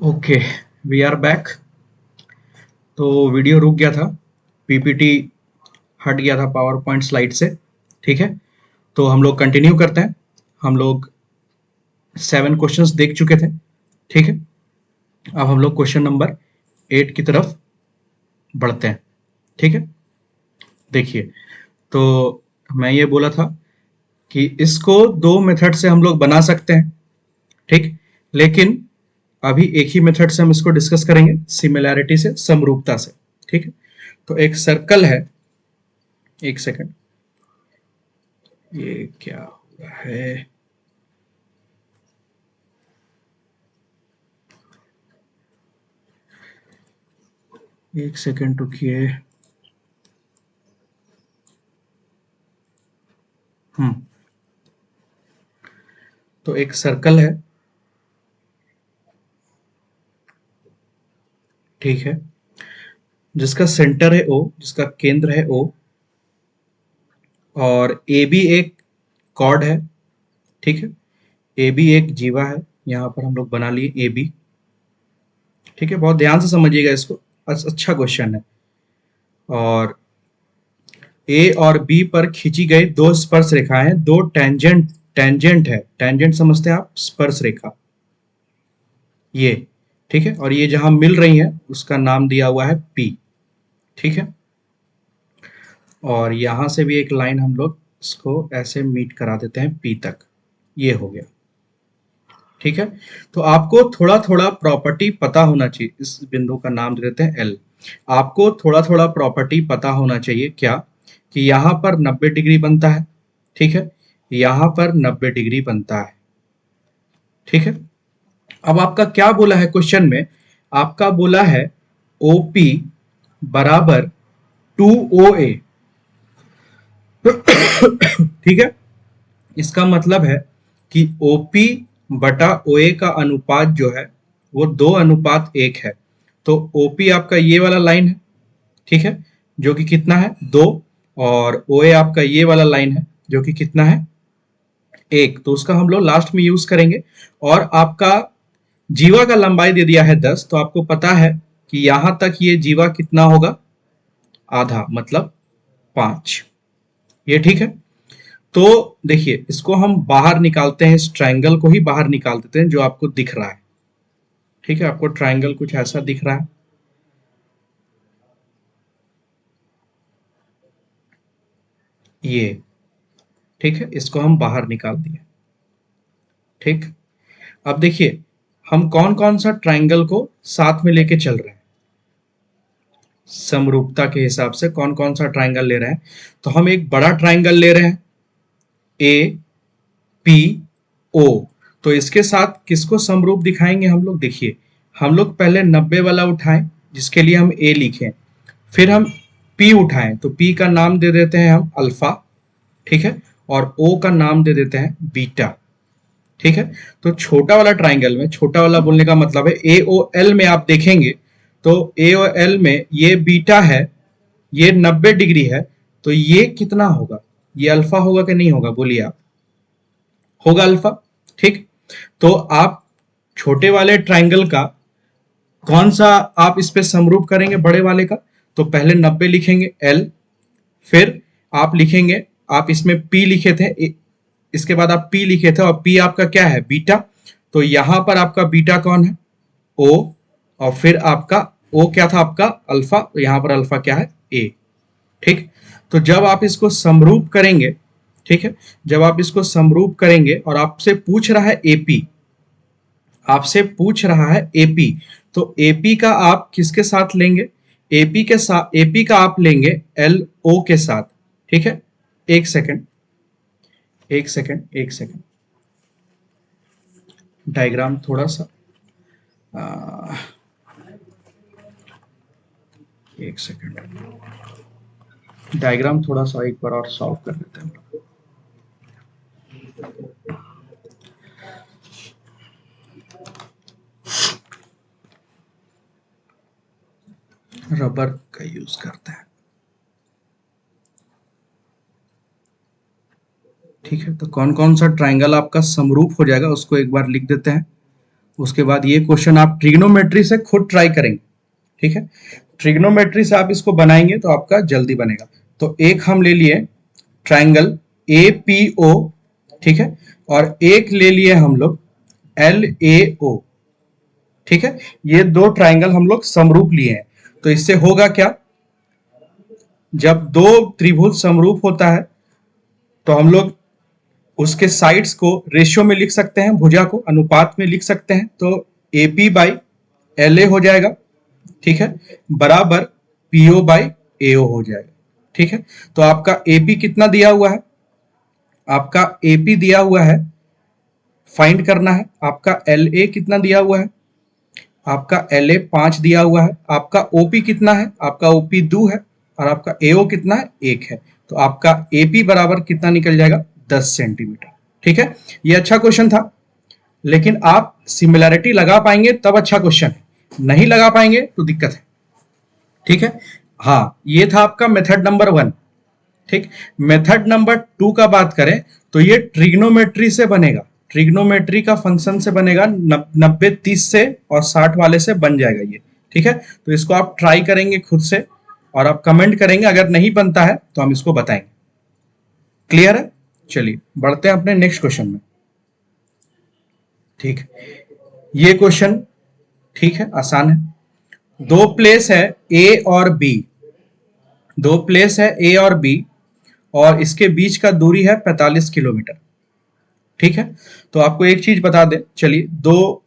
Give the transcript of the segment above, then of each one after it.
Okay, we are back. तो video रुक गया था, पीपीटी हट गया था पावर पॉइंट स्लाइड से। ठीक है, तो हम लोग कंटिन्यू करते हैं। हम लोग 7 क्वेश्चंस देख चुके थे। ठीक है, अब हम लोग क्वेश्चन नंबर 8 की तरफ बढ़ते हैं। ठीक है, देखिए, तो मैं ये बोला था कि इसको दो मेथड से हम लोग बना सकते हैं। ठीक, लेकिन अभी एक ही मेथड से हम इसको डिस्कस करेंगे, सिमिलैरिटी से, समरूपता से। ठीक है, तो एक सर्कल है, एक सेकंड, ये क्या हुआ है? एक सेकंड रुकिए। हम्म, तो एक सर्कल है। ठीक है, जिसका सेंटर है ओ, जिसका केंद्र है ओ, और ए बी एक कॉर्ड है। ठीक है, ए बी एक जीवा है। यहाँ पर हम लोग बना लिए ए बी। ठीक है, बहुत ध्यान से समझिएगा इसको, अच्छा क्वेश्चन है। और ए और बी पर खींची गई दो स्पर्श रेखाएं हैं, दो टेंजेंट। टेंजेंट है, टेंजेंट समझते हैं आप, स्पर्श रेखा ये। ठीक है, और ये जहां मिल रही है उसका नाम दिया हुआ है पी। ठीक है, और यहां से भी एक लाइन हम लोग इसको ऐसे मीट करा देते हैं पी तक। ये हो गया। ठीक है, तो आपको थोड़ा थोड़ा प्रॉपर्टी पता होना चाहिए। इस बिंदु का नाम दे देते हैं एल। आपको थोड़ा थोड़ा प्रॉपर्टी पता होना चाहिए, क्या कि यहां पर 90 डिग्री बनता है। ठीक है, यहां पर 90 डिग्री बनता है। ठीक है, अब आपका क्या बोला है क्वेश्चन में? आपका बोला है ओपी बराबर 2OA। ठीक है, इसका मतलब है कि OP बटा OA का अनुपात जो है वो 2:1 है। तो OP आपका ये वाला लाइन है। ठीक है, जो कि कितना है 2, और OA आपका ये वाला लाइन है जो कि कितना है 1। तो उसका हम लोग लास्ट में यूज करेंगे। और आपका जीवा का लंबाई दे दिया है 10, तो आपको पता है कि यहां तक ये जीवा कितना होगा, आधा, मतलब 5। ये ठीक है। तो देखिए, इसको हम बाहर निकालते हैं, इस ट्रायंगल को ही बाहर निकाल देते हैं जो आपको दिख रहा है। ठीक है, आपको ट्रायंगल कुछ ऐसा दिख रहा है। ये, ठीक है, इसको हम बाहर निकाल दिए। ठीक, अब देखिए, हम कौन कौन सा ट्रायंगल को साथ में लेके चल रहे हैं समरूपता के हिसाब से, कौन कौन सा ट्रायंगल ले रहे हैं। तो हम एक बड़ा ट्रायंगल ले रहे हैं, ए पी ओ। तो इसके साथ किसको समरूप दिखाएंगे हम लोग? देखिए, हम लोग पहले 90 वाला उठाएं, जिसके लिए हम ए लिखें। फिर हम पी उठाएं, तो पी का नाम दे देते हैं हम अल्फा। ठीक है, और ओ का नाम दे देते हैं बीटा। ठीक है, तो छोटा वाला ट्राइंगल में, छोटा वाला बोलने का मतलब है ए ओ एल में आप देखेंगे तो ए ओ एल में ये बीटा है, ये 90 डिग्री है। तो ये कितना होगा? ये अल्फा होगा कि नहीं होगा? बोलिए आप। होगा अल्फा। ठीक, तो आप छोटे वाले ट्राइंगल का कौन सा आप इस पे समरूप करेंगे बड़े वाले का? तो पहले 90 लिखेंगे एल, फिर आप लिखेंगे, आप इसमें पी लिखे थे, इसके बाद आप पी लिखे थे, और पी आपका क्या है? बीटा। तो यहां पर आपका बीटा कौन है? ओ। और फिर आपका ओ क्या था? आपका अल्फा। तो यहां पर अल्फा क्या है? ए। ठीक, तो जब आप इसको समरूप करेंगे, ठीक है, जब आप इसको समरूप करेंगे और आपसे पूछ रहा है एपी, आपसे पूछ रहा है एपी, तो एपी का आप किसके साथ लेंगे? एपी के साथ, एपी का आप लेंगे एल ओ के साथ। ठीक है, एक सेकंड, एक सेकंड, एक सेकंड, डायग्राम थोड़ा सा, आ, एक सेकंड, डायग्राम थोड़ा सा एक बार और सॉल्व कर लेते हैं। रबर का यूज करते हैं। ठीक है, तो कौन कौन सा ट्राइंगल आपका समरूप हो जाएगा उसको एक बार लिख देते हैं। उसके बाद ये क्वेश्चन आप ट्रिग्नोमेट्री से खुद ट्राई करेंगे, ठीक है। ट्रिग्नोमेट्री से आप इसको बनाएंगे तो आपका जल्दी बनेगा। तो एक हम ले लिए ट्राइंगल APO, ठीक है, और एक ले लिए हम लोग LAO, ठीक है। ये दो ट्राइंगल हम लोग समरूप लिए हैं। तो इससे होगा क्या, जब दो त्रिभुज समरूप होता है तो हम लोग उसके साइड्स को रेशियो में लिख सकते हैं, भुजा को अनुपात में लिख सकते हैं। तो AP बाई LA हो जाएगा, ठीक है, बराबर PO बाई AO हो जाएगा, ठीक है। तो आपका AP कितना दिया हुआ है, आपका AP दिया हुआ है, फाइंड करना है। आपका LA कितना दिया हुआ है, आपका LA 5 दिया हुआ है। आपका OP कितना है, आपका OP 2 है, और आपका AO कितना है, 1 है। तो आपका AP बराबर कितना निकल जाएगा, 10 सेंटीमीटर, ठीक है। ये अच्छा क्वेश्चन था, लेकिन आप सिमिलैरिटी लगा पाएंगे तब अच्छा क्वेश्चन है, नहीं लगा पाएंगे तो दिक्कत है, ठीक है। हाँ, ये था आपका मेथड नंबर 1, ठीक। मेथड नंबर 2 का बात करें तो ये ट्रिग्नोमेट्री से बनेगा, ट्रिग्नोमेट्री का फंक्शन से बनेगा, 90 30 से और 60 वाले से बन जाएगा ये, ठीक है। तो इसको आप ट्राई करेंगे खुद से और आप कमेंट करेंगे, अगर नहीं बनता है तो हम इसको बताएंगे। क्लियर है? चलिए बढ़ते हैं अपने नेक्स्ट क्वेश्चन में, ठीक। ये क्वेश्चन ठीक है, आसान है। दो प्लेस है A और B, दो प्लेस है A और B, और इसके बीच का दूरी है 45 किलोमीटर, ठीक है। तो आपको एक चीज बता दें, चलिए, दो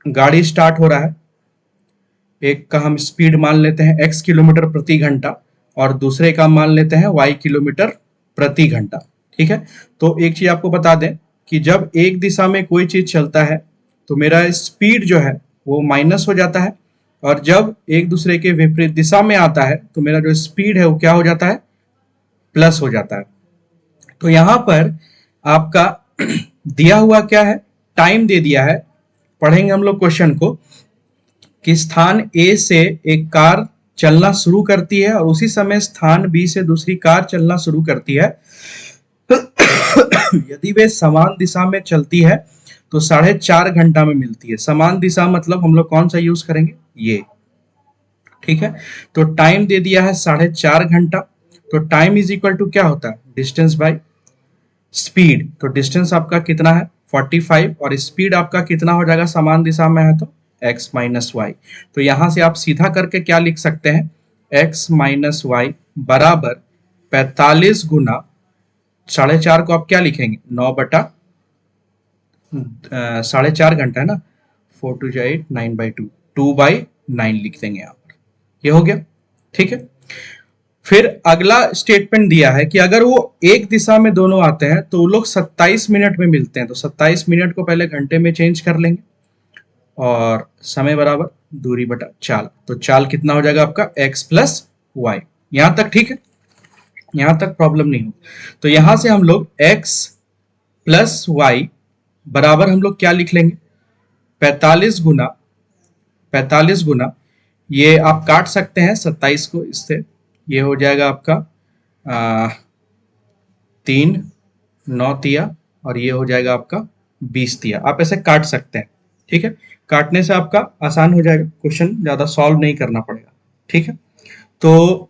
गाड़ी स्टार्ट हो रहा है, एक का हम स्पीड मान लेते हैं x किलोमीटर प्रति घंटा और दूसरे का मान लेते हैं y किलोमीटर प्रति घंटा, ठीक है। तो एक चीज आपको बता दें कि जब एक दिशा में कोई चीज चलता है तो मेरा स्पीड जो है वो माइनस हो जाता है, और जब एक दूसरे के विपरीत दिशा में आता है तो मेरा जो स्पीड है वो क्या हो जाता है, प्लस हो जाता है। तो यहां पर आपका दिया हुआ क्या है, टाइम दे दिया है। पढ़ेंगे हम लोग क्वेश्चन को कि स्थान A से एक कार चलना शुरू करती है और उसी समय स्थान B से दूसरी कार चलना शुरू करती है। यदि वे समान दिशा में चलती है तो 4.5 घंटा में मिलती है। समान दिशा मतलब हम लोग कौन सा यूज करेंगे, ये, ठीक है। तो टाइम दे दिया है 4.5 घंटा। तो टाइम इज इक्वल टू क्या होता है, डिस्टेंस बाय स्पीड। तो डिस्टेंस आपका कितना है, 45, और स्पीड आपका कितना हो जाएगा, समान दिशा में है तो x माइनस वाई। तो यहां से आप सीधा करके क्या लिख सकते हैं, x माइनस वाई बराबर 45 गुना 4.5 को आप क्या लिखेंगे, 9 बटा 4.5 घंटा है ना, 4 2 8 9/2, 2/9 लिख देंगे यहाँ पर। ये हो गया, ठीक है। फिर अगला स्टेटमेंट दिया है कि अगर वो एक दिशा में दोनों आते हैं तो वो लोग 27 मिनट में मिलते हैं। तो 27 मिनट को पहले घंटे में चेंज कर लेंगे, और समय बराबर दूरी बटा चाल। तो चाल कितना हो जाएगा आपका, x प्लस वाई। यहां तक ठीक है, यहां तक प्रॉब्लम नहीं हो। तो यहां से हम लोग x प्लस वाई बराबर हम लोग क्या लिख लेंगे, 45 गुना, ये आप काट सकते हैं 27 को इससे, ये हो जाएगा आपका 3 9 तिया, और ये हो जाएगा आपका 20 तिया। आप ऐसे काट सकते हैं, ठीक है। काटने से आपका आसान हो जाएगा, क्वेश्चन ज्यादा सॉल्व नहीं करना पड़ेगा, ठीक है। तो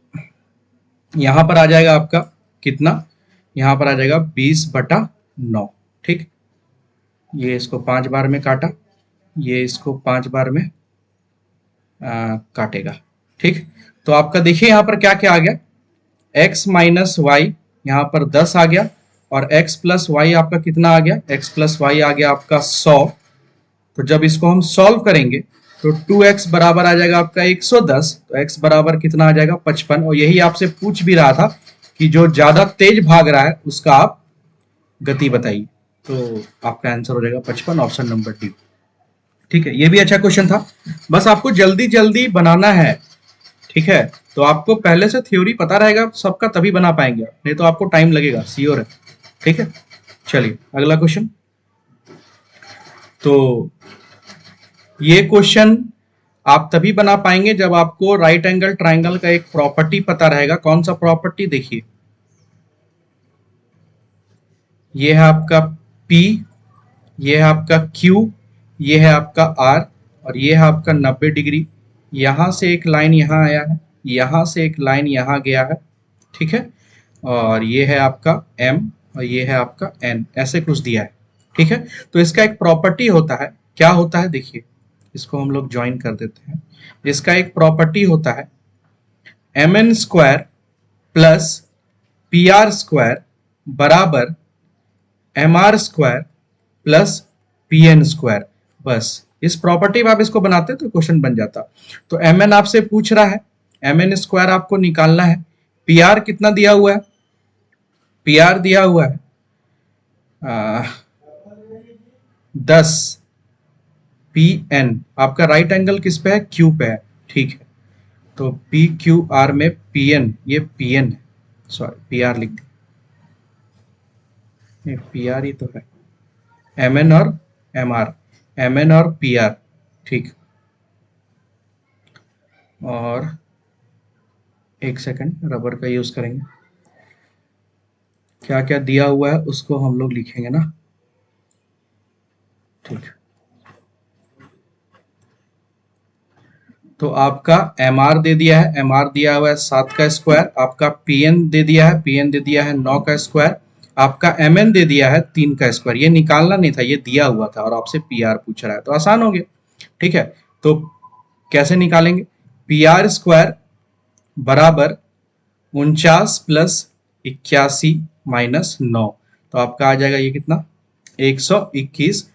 यहां पर आ जाएगा आपका कितना, यहां पर आ जाएगा 20/9, ठीक। ये इसको 5 बार में काटा, ये इसको 5 बार में काटेगा, ठीक। तो आपका देखिए यहां पर क्या क्या आ गया, x माइनस वाई यहाँ पर 10 आ गया, और x प्लस वाई आपका कितना आ गया, x प्लस वाई आ गया आपका 100। तो जब इसको हम सॉल्व करेंगे तो 2x बराबर आ जाएगा आपका 110। तो x बराबर कितना आ जाएगा, 55। और यही आपसे पूछ भी रहा था कि जो ज्यादा तेज भाग रहा है उसका आप गति बताइए। तो आपका आंसर हो जाएगा 55, ऑप्शन नंबर डी, ठीक है। ये भी अच्छा क्वेश्चन था, बस आपको जल्दी जल्दी बनाना है, ठीक है। तो आपको पहले से थ्योरी पता रहेगा सबका, तभी बना पाएंगे, नहीं तो आपको टाइम लगेगा, श्योर है, ठीक है। चलिए अगला क्वेश्चन। तो ये क्वेश्चन आप तभी बना पाएंगे जब आपको राइट एंगल ट्राइंगल का एक प्रॉपर्टी पता रहेगा। कौन सा प्रॉपर्टी, देखिए, ये है आपका P, ये है आपका Q, ये है आपका आर, और ये है आपका 90 डिग्री। यहाँ से एक लाइन यहाँ आया है, यहाँ से एक लाइन यहाँ गया है, ठीक है। और ये है आपका एम, और ये है आपका एन, ऐसे कुछ दिया है, ठीक है। तो इसका एक प्रॉपर्टी होता है, क्या होता है देखिए, इसको हम लोग ज्वाइन कर देते हैं। इसका एक प्रॉपर्टी होता है M N square plus P R square बराबर M R square plus P N square. बस इस प्रॉपर्टी में आप इसको बनाते तो क्वेश्चन बन जाता। तो एम एन आपसे पूछ रहा है, एम एन स्क्वायर आपको निकालना है। पी आर कितना दिया हुआ है, पी आर दिया हुआ है 10। पी एन आपका राइट एंगल किस पे है, क्यू पे है, ठीक है। तो पी क्यू आर में पी एन, ये पी एन है, सॉरी पी आर लिख दिया, पी आर ही तो है, एम एन और एम आर, एम एन और पी आर, ठीक। और एक सेकंड रबर का यूज करेंगे, क्या क्या दिया हुआ है उसको हम लोग लिखेंगे ना, ठीक। तो आपका एम आर दे दिया है, एम आर दिया हुआ है 7 का स्क्वायर, आपका पी एन दे दिया है, पी एन दे दिया है 9 का स्क्वायर, आपका एम एन दे दिया है 3 का स्क्वायर। ये निकालना नहीं था, ये दिया हुआ था, और आपसे पी आर पूछ रहा है, तो आसान हो गया, ठीक है। तो कैसे निकालेंगे, पी आर स्क्वायर बराबर 49 प्लस 81 माइनस 9, तो आपका आ जाएगा ये कितना, 121।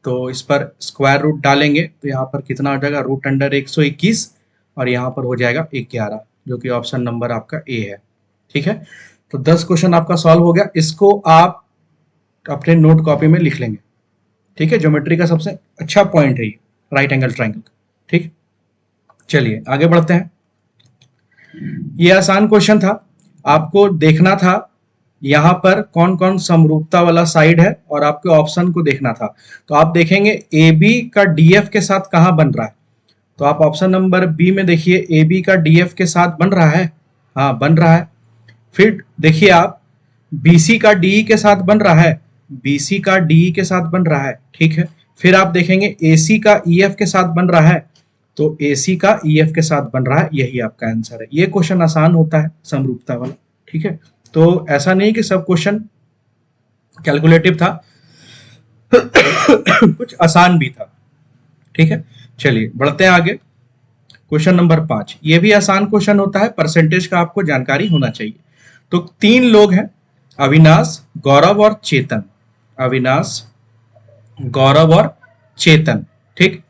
तो इस पर स्क्वायर रूट डालेंगे तो यहाँ पर कितना हो जाएगा, रूट अंडर 121, और यहाँ पर हो जाएगा 11, जो कि ऑप्शन नंबर आपका ए है, ठीक है। तो 10 क्वेश्चन आपका सॉल्व हो गया। इसको आप अपने नोट कॉपी में लिख लेंगे, ठीक है। ज्योमेट्री का सबसे अच्छा पॉइंट है ये राइट एंगल ट्राइंगल, ठीक। चलिए आगे बढ़ते हैं। ये आसान क्वेश्चन था, आपको देखना था यहाँ पर कौन कौन समरूपता वाला साइड है, और आपके ऑप्शन को देखना था। तो आप देखेंगे ए बी का डीएफ के साथ कहाँ बन रहा है, तो आप ऑप्शन नंबर बी में देखिए, ए बी का डीएफ के साथ बन रहा है, हाँ बन रहा है। फिर देखिए आप बीसी का डीई के साथ बन रहा है, बीसी का डीई के साथ बन रहा है, ठीक है। फिर आप देखेंगे एसी का ईएफ के साथ बन रहा है, तो एसी का ईएफ के साथ बन रहा है, यही आपका आंसर है। ये क्वेश्चन आसान होता है समरूपता वाला, ठीक है। तो ऐसा नहीं कि सब क्वेश्चन कैलकुलेटिव था कुछ आसान भी था, ठीक है। चलिए बढ़ते हैं आगे। क्वेश्चन नंबर 5, ये भी आसान क्वेश्चन होता है, परसेंटेज का आपको जानकारी होना चाहिए। तो 3 लोग हैं, अविनाश, गौरव और चेतन, अविनाश, गौरव और चेतन, ठीक।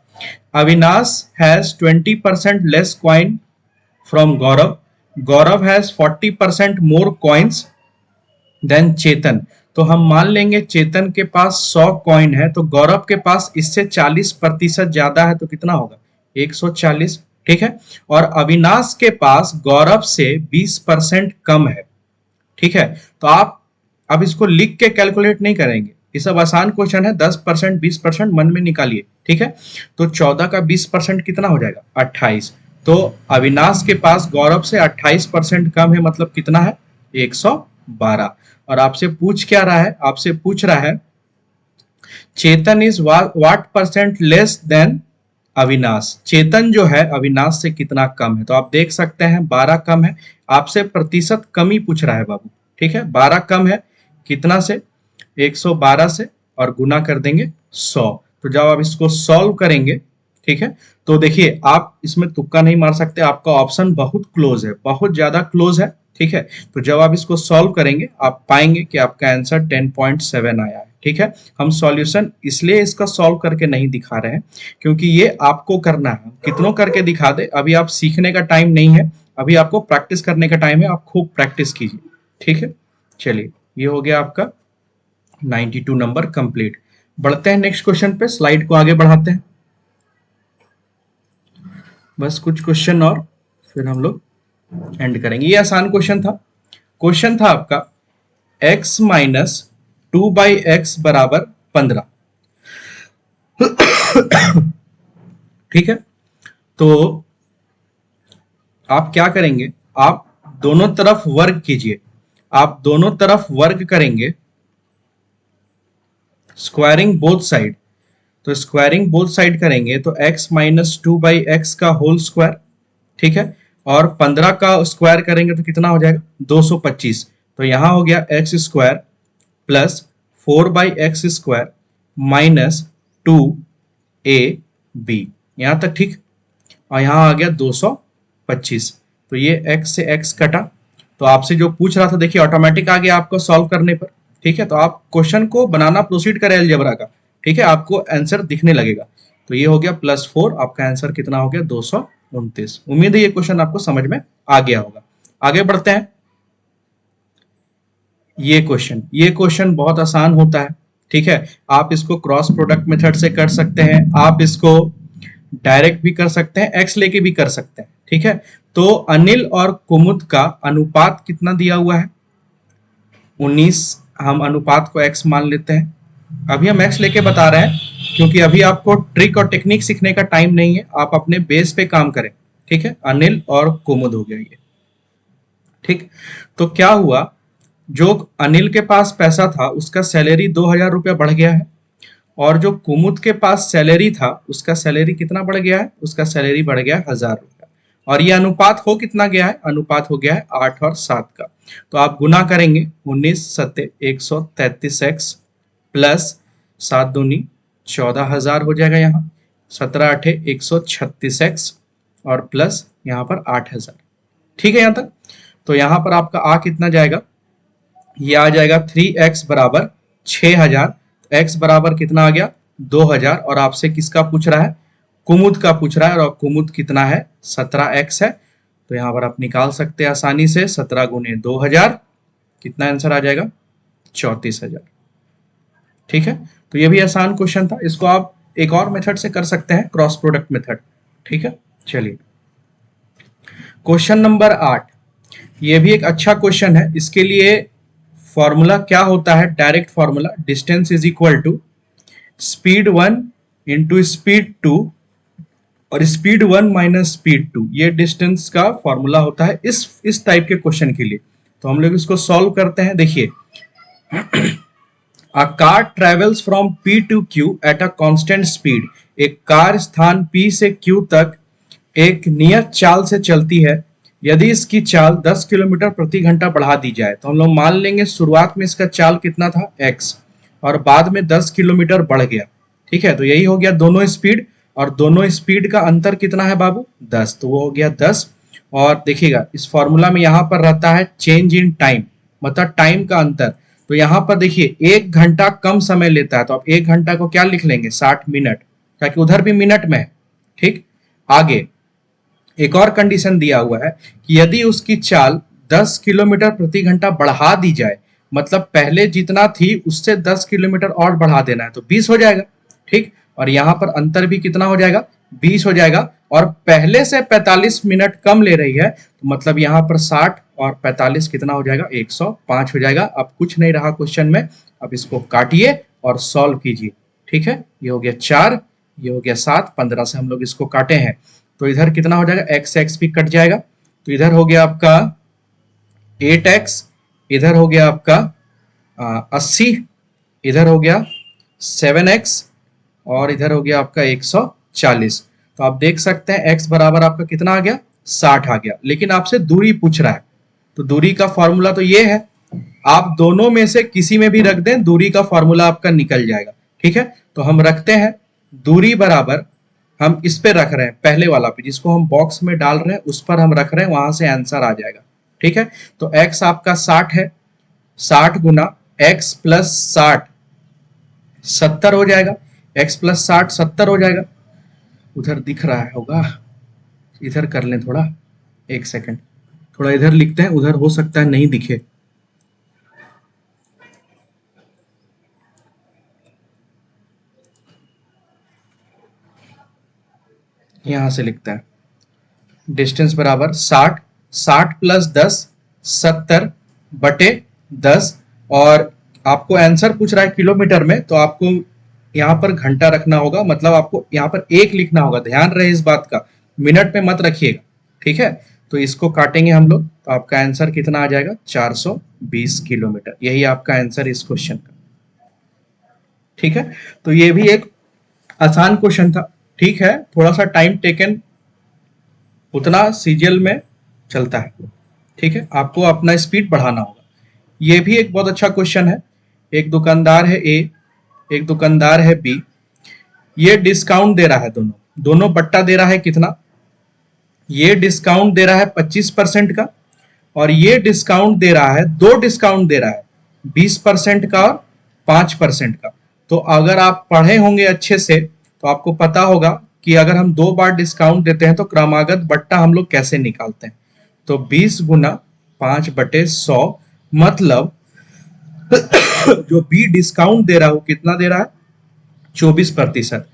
Avinash has 20% less coin from Gaurav, Gaurav has 40% more coins than Chetan. तो हम मान लेंगे चेतन के पास 100 कॉइन है, तो गौरव के पास इससे 40% ज्यादा है, तो कितना होगा, 140, ठीक है। और अविनाश के पास गौरव से 20% कम है, ठीक है। तो आप अब इसको लिख के कैलकुलेट नहीं करेंगे, ये सब आसान क्वेश्चन है, 10% 20% मन में निकालिए, ठीक है। तो 14 का 20% कितना हो जाएगा, 28। तो अविनाश के पास गौरव से 28% कम है, मतलब कितना है, 112। और आपसे पूछ क्या रहा है, आपसे पूछ रहा है Chetan is what percent less than Avinash, Chetan जो है अविनाश से कितना कम है। तो आप देख सकते हैं 12 कम है, आपसे प्रतिशत कम ही पूछ रहा है बाबू, ठीक है। 12 कम है कितना से, 112 से, और गुना कर देंगे 100। तो जब आप इसको सॉल्व करेंगे, ठीक है, तो देखिए आप इसमें तुक्का नहीं मार सकते, आपका ऑप्शन बहुत क्लोज है, बहुत ज्यादा क्लोज है, ठीक है। तो जब आप इसको सॉल्व करेंगे आप पाएंगे कि आपका आंसर 10.7 आया है, ठीक है। हम सॉल्यूशन इसलिए इसका सॉल्व करके नहीं दिखा रहे हैं क्योंकि ये आपको करना है, कितनों करके दिखा दे, अभी आप सीखने का टाइम नहीं है, अभी आपको प्रैक्टिस करने का टाइम है, आप खूब प्रैक्टिस कीजिए, ठीक है। चलिए ये हो गया आपका 92 नंबर कंप्लीट। बढ़ते हैं नेक्स्ट क्वेश्चन पे, स्लाइड को आगे बढ़ाते हैं, बस कुछ क्वेश्चन और फिर हम लोग एंड करेंगे। ये आसान क्वेश्चन था, क्वेश्चन था आपका x माइनस 2/x बराबर 15, ठीक है। तो आप क्या करेंगे, आप दोनों तरफ वर्ग कीजिए, आप दोनों तरफ वर्ग करेंगे, स्क्वायरिंग बोथ साइड। तो स्क्वायरिंग बोथ साइड करेंगे तो x माइनस 2/x का होल स्क्वायर, ठीक है, और 15 का स्क्वायर करेंगे तो कितना हो जाएगा 225। तो यहाँ हो गया x square plus 4/x square minus 2ab, यहाँ तक ठीक। और यहाँ आ गया 225। तो ये x से x कटा, तो आपसे जो पूछ रहा था देखिए ऑटोमेटिक आ गया आपको सॉल्व करने पर, ठीक है। तो आप क्वेश्चन को बनाना प्रोसीड करें अलजेब्रा का, ठीक है, आपको आंसर दिखने लगेगा। तो ये हो गया +4, आपका आंसर कितना हो गया 229। उम्मीद है ये क्वेश्चन आपको समझ में आ गया होगा। आगे बढ़ते हैं। ये क्वेश्चन बहुत आसान होता है, ठीक है। आप इसको क्रॉस प्रोडक्ट मेथड से कर सकते हैं, आप इसको डायरेक्ट भी कर सकते हैं, एक्स लेके भी कर सकते हैं, ठीक है। तो अनिल और कुमुद का अनुपात कितना दिया हुआ है 19, हम अनुपात को x मान लेते हैं। अभी हम x लेके बता रहे हैं क्योंकि अभी आपको ट्रिक और टेक्निक सीखने का टाइम नहीं है, आप अपने बेस पे काम करें, ठीक है। अनिल और कुमुद हो गया ये, ठीक। तो क्या हुआ, जो अनिल के पास पैसा था उसका सैलरी 2000 रुपया बढ़ गया है, और जो कुमुद के पास सैलरी था उसका सैलरी कितना बढ़ गया है, उसका सैलरी बढ़ गया 1000 रुपया। और ये अनुपात हो कितना गया है, अनुपात हो गया है 8 और 7 का। तो आप गुना करेंगे 19 सत्ते 133x प्लस 7 दूनी 14000 हो जाएगा, यहाँ 17 8 136x और प्लस यहाँ पर 8000, ठीक है यहाँ तक। तो यहाँ पर आपका आ कितना जाएगा, ये आ जाएगा 3x बराबर 6000, x बराबर कितना आ गया 2000, और आपसे किसका पूछ रहा है, कुमुद का पूछ रहा है, और कुमुद कितना है 17x है। तो यहाँ पर आप निकाल सकते हैं आसानी से, 17 गुने 2000, कितना आंसर आ जाएगा 34000, ठीक है। तो ये भी आसान क्वेश्चन था, इसको आप एक और मेथड से कर सकते हैं, क्रॉस प्रोडक्ट मेथड, ठीक है। चलिए क्वेश्चन नंबर 8, ये भी एक अच्छा क्वेश्चन है। इसके लिए फॉर्मूला क्या होता है, direct formula, distance is equal to speed 1 into speed 2 और स्पीड 1 माइनस स्पीड 2, ये डिस्टेंस का फॉर्मूला होता है इस टाइप के क्वेश्चन के लिए। तो हम लोग इसको सॉल्व करते हैं। देखिए A car travels from P to Q at a constant speed. एक कार स्थान P से Q तक एक नियत चाल से चलती है। यदि इसकी चाल 10 किलोमीटर प्रति घंटा बढ़ा दी जाए, तो हम लोग मान लेंगे शुरुआत में इसका चाल कितना था x, और बाद में 10 किलोमीटर बढ़ गया, ठीक है। तो यही हो गया दोनों स्पीड, और दोनों स्पीड का अंतर कितना है बाबू 10, तो वो हो गया 10। और देखिएगा इस फॉर्मूला में यहाँ पर रहता है चेंज इन टाइम, मतलब टाइम का अंतर। तो यहाँ पर देखिए 1 घंटा कम समय लेता है, तो आप 1 घंटा को क्या लिख लेंगे 60 मिनट, ताकि उधर भी मिनट में है, ठीक। आगे एक और कंडीशन दिया हुआ है कि यदि उसकी चाल 10 किलोमीटर प्रति घंटा बढ़ा दी जाए, मतलब पहले जितना थी उससे 10 किलोमीटर और बढ़ा देना है, तो 20 हो जाएगा, ठीक। और यहाँ पर अंतर भी कितना हो जाएगा 20 हो जाएगा, और पहले से 45 मिनट कम ले रही है, तो मतलब यहाँ पर 60 और 45 कितना हो जाएगा 105 हो जाएगा। अब कुछ नहीं रहा क्वेश्चन में, अब इसको काटिए और सॉल्व कीजिए, ठीक है। ये हो गया 4, ये हो गया 7, 15 से हम लोग इसको काटे हैं, तो इधर कितना हो जाएगा x भी कट जाएगा, तो इधर हो गया आपका 8x, इधर हो गया आपका 80, इधर हो गया 7x, और इधर हो गया आपका 140। तो आप देख सकते हैं x बराबर आपका कितना आ गया 60 आ गया, लेकिन आपसे दूरी पूछ रहा है। तो दूरी का फॉर्मूला तो ये है, आप दोनों में से किसी में भी रख दें, दूरी का फॉर्मूला आपका निकल जाएगा, ठीक है। तो हम रखते हैं दूरी बराबर, हम इस पे रख रहे हैं पहले वाला पे, जिसको हम बॉक्स में डाल रहे हैं उस पर हम रख रहे हैं, वहां से आंसर आ जाएगा, ठीक है। तो x आपका 60 है, 60 गुना x प्लस 60 70 हो जाएगा, x प्लस 60 70 हो जाएगा। उधर दिख रहा है होगा, इधर कर लें थोड़ा, एक सेकंड, थोड़ा इधर लिखते हैं, उधर हो सकता है नहीं दिखे। यहां से लिखता है डिस्टेंस बराबर 60, 60 प्लस 10 70 बटे 10, और आपको आंसर पूछ रहा है किलोमीटर में, तो आपको यहाँ पर घंटा रखना होगा, मतलब आपको यहाँ पर 1 लिखना होगा, ध्यान रहे इस बात का, मिनट में मत रखिएगा, ठीक है। तो इसको काटेंगे हम लोग, तो आपका आंसर कितना आ जाएगा 420 किलोमीटर, यही आपका आंसर इस क्वेश्चन का, ठीक है। तो ये भी एक आसान क्वेश्चन था, ठीक है, थोड़ा सा टाइम टेकन उतना सीजीएल में चलता है, ठीक है, आपको अपना स्पीड बढ़ाना होगा। ये भी एक बहुत अच्छा क्वेश्चन है। एक दुकानदार है ए, एक दुकानदार है बी, ये डिस्काउंट दे रहा है, दोनों दोनों बट्टा दे रहा है कितना, ये डिस्काउंट दे रहा है 25% का, और ये डिस्काउंट दे रहा है, दो डिस्काउंट दे रहा है 20% का और 5% का। तो अगर आप पढ़े होंगे अच्छे से तो आपको पता होगा कि अगर हम 2 बार डिस्काउंट देते हैं तो क्रमागत बट्टा हम लोग कैसे निकालते हैं। तो 20 गुना 5/100 मतलब जो बी डिस्काउंट दे रहा है वो कितना दे रहा है, 24%।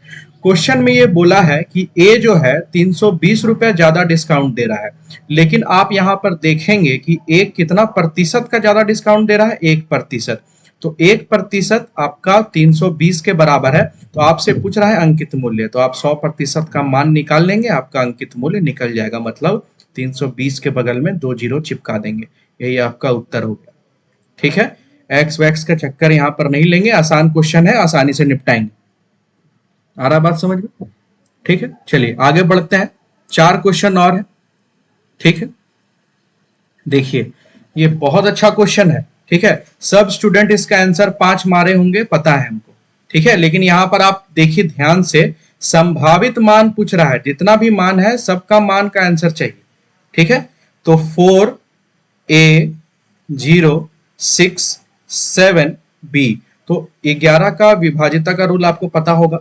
क्वेश्चन में ये बोला है कि ए जो है 320 रुपए ज्यादा डिस्काउंट दे रहा है, लेकिन आप यहां पर देखेंगे कि ए कितना प्रतिशत का ज्यादा डिस्काउंट दे रहा है, 1%। तो 1% आपका 320 के बराबर है। तो आपसे पूछ रहा है अंकित मूल्य, तो आप 100% का मान निकाल लेंगे, आपका अंकित मूल्य निकल जाएगा, मतलब 320 के बगल में 2 जीरो चिपका देंगे। यही आपका उत्तर हो गया, ठीक है। एक्स वैक्स का चक्कर यहां पर नहीं लेंगे, आसान क्वेश्चन है, आसानी से निपटाएंगे। आ रहा बात समझ में, ठीक है। चलिए आगे बढ़ते हैं, 4 क्वेश्चन और है, ठीक है। देखिए ये बहुत अच्छा क्वेश्चन है, ठीक है। सब स्टूडेंट इसका आंसर 5 मारे होंगे, पता है हमको, ठीक है। लेकिन यहां पर आप देखिए ध्यान से, संभावित मान पूछ रहा है, जितना भी मान है सबका मान का आंसर चाहिए, ठीक है। तो 4A067B, तो 11 का विभाजिता का रूल आपको पता होगा,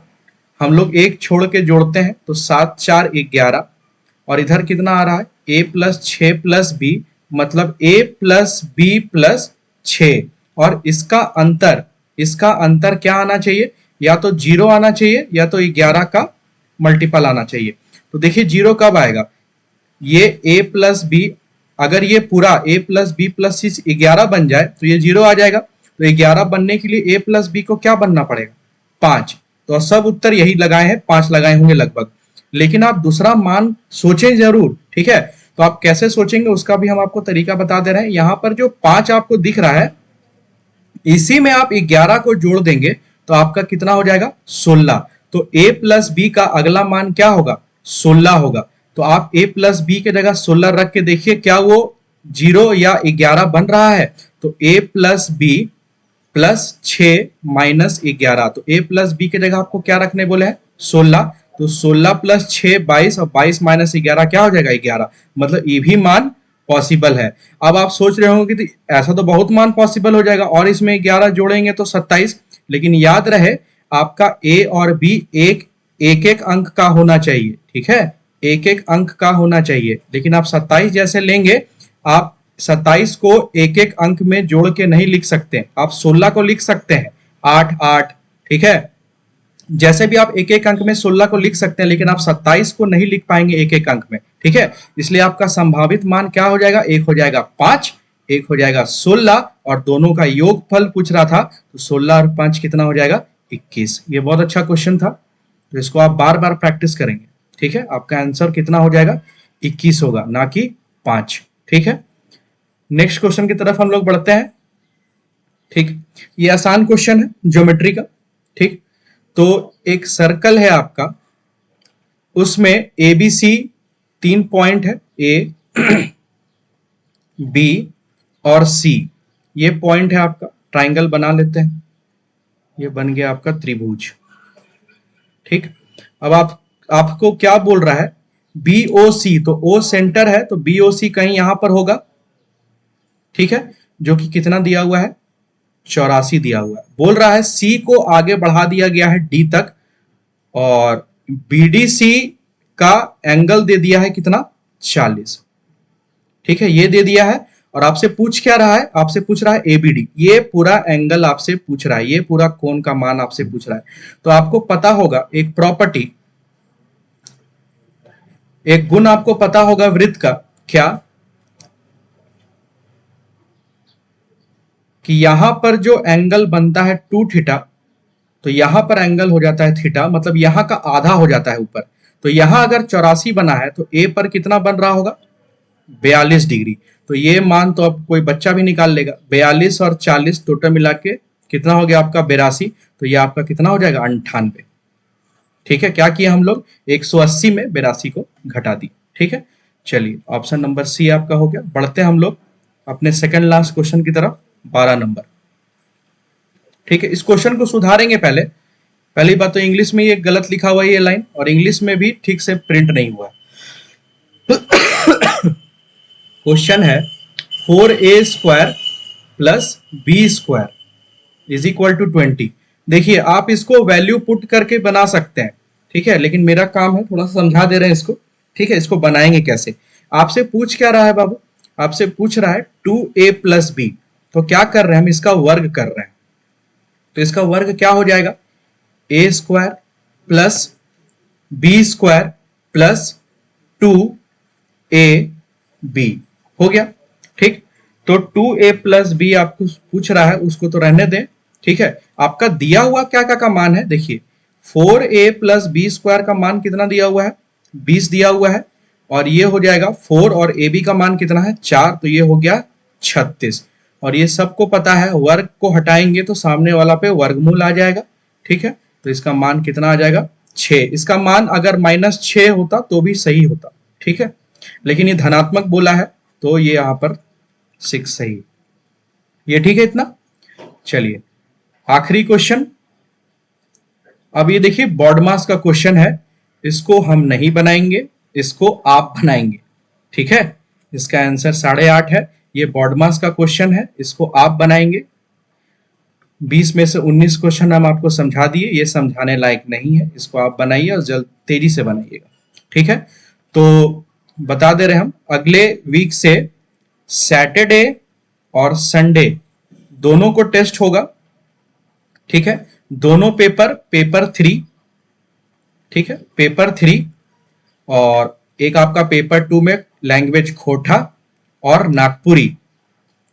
हम लोग एक छोड़ के जोड़ते हैं तो 7 4 11, और इधर कितना आ रहा है a प्लस 6 प्लस बी, मतलब a प्लस बी प्लस 6, और इसका अंतर क्या आना चाहिए, या तो 0 आना चाहिए या तो 11 का मल्टीपल आना चाहिए। तो देखिए 0 कब आएगा, ये a प्लस बी, अगर ये पूरा a प्लस बी प्लस 6 11 बन जाए तो ये 0 आ जाएगा। तो 11 बनने के लिए a प्लस बी को क्या बनना पड़ेगा, 5। तो सब उत्तर यही लगाए हैं, 5 लगाए होंगे लगभग। लेकिन आप दूसरा मान सोचें जरूर, ठीक है। तो आप कैसे सोचेंगे उसका भी हम आपको तरीका बता दे रहे हैं। यहां पर जो 5 आपको दिख रहा है, इसी में आप 11 को जोड़ देंगे तो आपका कितना हो जाएगा, 16। तो a प्लस बी का अगला मान क्या होगा, 16 होगा। तो आप a प्लस बी के जगह 16 रख के देखिए क्या वो 0 या 11 बन रहा है। तो a plus b plus 6 minus 11, तो a प्लस बी के जगह आपको क्या रखने बोले हैं, 16। तो 16 प्लस 6 22, और 22 माइनस 11 क्या हो जाएगा, 11। मतलब ये भी मान पॉसिबल है। अब आप सोच रहे होंगे कि ऐसा तो बहुत मान पॉसिबल हो जाएगा, और इसमें 11 जोड़ेंगे तो 27। लेकिन याद रहे आपका a और b एक एक अंक का होना चाहिए, ठीक है, एक एक अंक का होना चाहिए। लेकिन आप 27 जैसे लेंगे, आप 27 को एक एक अंक में जोड़ के नहीं लिख सकते, आप 16 को लिख सकते हैं 8 8, ठीक है। जैसे भी आप एक एक अंक में 16 को लिख सकते हैं, लेकिन आप 27 को नहीं लिख पाएंगे एक एक अंक में, ठीक है। इसलिए आपका संभावित मान क्या हो जाएगा, एक हो जाएगा 5, एक हो जाएगा 16, और दोनों का योगफल पूछ रहा था, तो 16 और 5 कितना हो जाएगा, 21। ये बहुत अच्छा क्वेश्चन था, तो इसको आप बार बार प्रैक्टिस करेंगे, ठीक है। आपका आंसर कितना हो जाएगा, 21 होगा, ना कि 5, ठीक है। नेक्स्ट क्वेश्चन की तरफ हम लोग बढ़ते हैं, ठीक। ये आसान क्वेश्चन है ज्योमेट्री का, ठीक। तो एक सर्कल है आपका, उसमें ए बी सी 3 पॉइंट है, ए बी और सी, ये पॉइंट है आपका। ट्राइंगल बना लेते हैं, ये बन गया आपका त्रिभुज, ठीक। अब आपको क्या बोल रहा है, बी ओ सी, तो ओ सेंटर है, तो बी ओ सी कहीं यहां पर होगा, ठीक है, जो कि कितना दिया हुआ है, 84 दिया हुआ है। बोल रहा है सी को आगे बढ़ा दिया गया है डी तक, और बीडीसी का एंगल दे दिया है कितना, 40, ठीक है, ये दे दिया है। और आपसे पूछ क्या रहा है, आपसे पूछ रहा है एबीडी, ये पूरा एंगल आपसे पूछ रहा है, ये पूरा कोण का मान आपसे पूछ रहा है। तो आपको पता होगा एक प्रॉपर्टी, एक गुण आपको पता होगा वृत्त का, क्या, कि यहां पर जो एंगल बनता है 2 थीटा, तो यहां पर एंगल हो जाता है थीटा, मतलब यहां का आधा हो जाता है ऊपर। तो यहां अगर 84 बना है तो ए पर कितना बन रहा होगा, 42 डिग्री। तो ये मान तो अब कोई बच्चा भी निकाल लेगा, 42 और 40 टोटल मिला के कितना हो गया आपका 82, तो ये आपका कितना हो जाएगा 98, ठीक है, क्या किया हम लोग, 180 में 82 को घटा दी। ठीक है, चलिए ऑप्शन नंबर सी आपका हो गया। बढ़ते हम लोग अपने सेकंड लास्ट क्वेश्चन की तरफ, 12 नंबर। ठीक है, इस क्वेश्चन को सुधारेंगे। पहली बात तो इंग्लिश में ये गलत लिखा हुआ है ये लाइन, और इंग्लिश में भी ठीक से प्रिंट नहीं हुआ। क्वेश्चन है 4a² plus b² is equal to 20। देखिए आप इसको वैल्यू पुट करके बना सकते हैं, ठीक है, लेकिन मेरा काम है थोड़ा सा समझा दे रहे हैं इसको। ठीक है, इसको बनाएंगे कैसे। आपसे पूछ क्या रहा है बाबू, आपसे पूछ रहा है 2a प्लस बी, तो क्या कर रहे हैं हम, इसका वर्ग कर रहे हैं। तो इसका वर्ग क्या हो जाएगा, a² plus b² plus 2ab हो गया। ठीक, तो 2a प्लस बी आपको पूछ रहा है, उसको तो रहने दें। ठीक है, आपका दिया हुआ क्या क्या का मान है, देखिए 4a प्लस b² का मान कितना दिया हुआ है, 20 दिया हुआ है, और ये हो जाएगा 4 और ab का मान कितना है 4, तो ये हो गया 36। और ये सबको पता है वर्ग को हटाएंगे तो सामने वाला पे वर्गमूल आ जाएगा। ठीक है, तो इसका मान कितना आ जाएगा 6। इसका मान अगर -6 होता तो भी सही होता। ठीक है, लेकिन ये धनात्मक बोला है तो ये यहां पर 6 सही, ये ठीक है इतना। चलिए आखिरी क्वेश्चन, अब ये देखिए बॉडमास का क्वेश्चन है, इसको हम नहीं बनाएंगे, इसको आप बनाएंगे। ठीक है, इसका आंसर 8.5 है। ये बॉडमास का क्वेश्चन है, इसको आप बनाएंगे। 20 में से 19 क्वेश्चन हम आपको समझा दिए, ये समझाने लायक नहीं है, इसको आप बनाइए और जल्द तेजी से बनाइएगा। ठीक है, तो बता दे रहे हम अगले वीक से सैटरडे और संडे दोनों को टेस्ट होगा। ठीक है, दोनों पेपर 3, ठीक है, पेपर 3, और एक आपका पेपर 2 में लैंग्वेज खोटा और नागपुरी।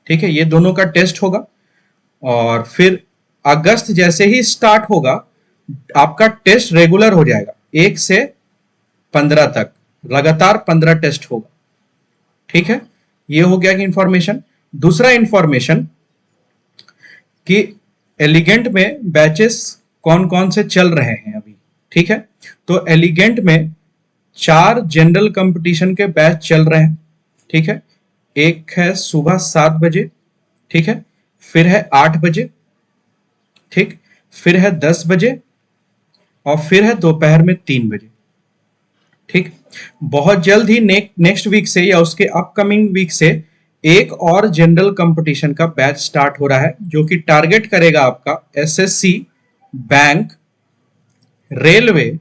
ठीक है, ये दोनों का टेस्ट होगा। और फिर अगस्त जैसे ही स्टार्ट होगा आपका टेस्ट रेगुलर हो जाएगा, 1 से 15 तक लगातार 15 टेस्ट होगा। ठीक है, ये हो गया कि इंफॉर्मेशन। दूसरा इंफॉर्मेशन कि एलिगेंट में बैचेस कौन कौन से चल रहे हैं अभी। ठीक है, तो एलिगेंट में 4 जनरल कंपटीशन के बैच चल रहे हैं। ठीक है, एक है सुबह 7 बजे, ठीक है, फिर है 8 बजे, ठीक, फिर है 10 बजे, और फिर है दोपहर में 3 बजे। ठीक, बहुत जल्द ही नेक्स्ट वीक से या उसके अपकमिंग वीक से एक और जनरल कंपटीशन का बैच स्टार्ट हो रहा है, जो कि टारगेट करेगा आपका SSC, bank, railway,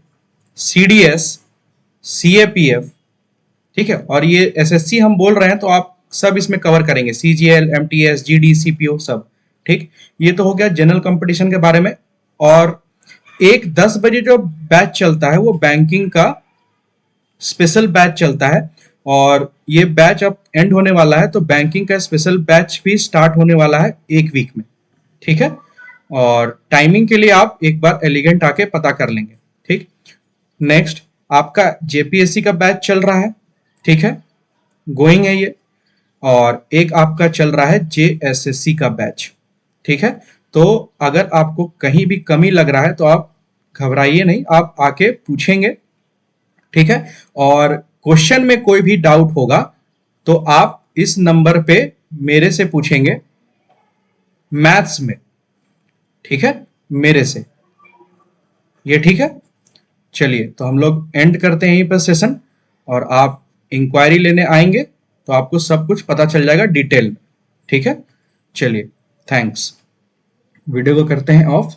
CDS, CAPF. ठीक है, और ये एसएससी हम बोल रहे हैं तो आप सब इसमें कवर करेंगे, सीजीएल, एमटीएस, जीडी, सीपीओ सब। ठीक, ये तो हो गया जनरल कंपटीशन के बारे में। और एक 10 बजे जो बैच चलता है वो बैंकिंग का स्पेशल बैच चलता है, और ये बैच अब एंड होने वाला है, तो बैंकिंग का स्पेशल बैच भी स्टार्ट होने वाला है 1 वीक में। ठीक है, और टाइमिंग के लिए आप एक बार एलिगेंट आके पता कर लेंगे। ठीक, नेक्स्ट आपका जेपीएससी का बैच चल रहा है, ठीक है, गोइंग है ये, और एक आपका चल रहा है जेएसएससी का बैच। ठीक है, तो अगर आपको कहीं भी कमी लग रहा है तो आप घबराइए नहीं, आप आके पूछेंगे। ठीक है, और क्वेश्चन में कोई भी डाउट होगा तो आप इस नंबर पे मेरे से पूछेंगे, मैथ्स में। ठीक है, मेरे से, ये ठीक है। चलिए तो हम लोग एंड करते हैं यहीं पर सेशन, और आप इंक्वायरी लेने आएंगे तो आपको सब कुछ पता चल जाएगा डिटेल में। ठीक है, चलिए थैंक्स। वीडियो को करते हैं ऑफ।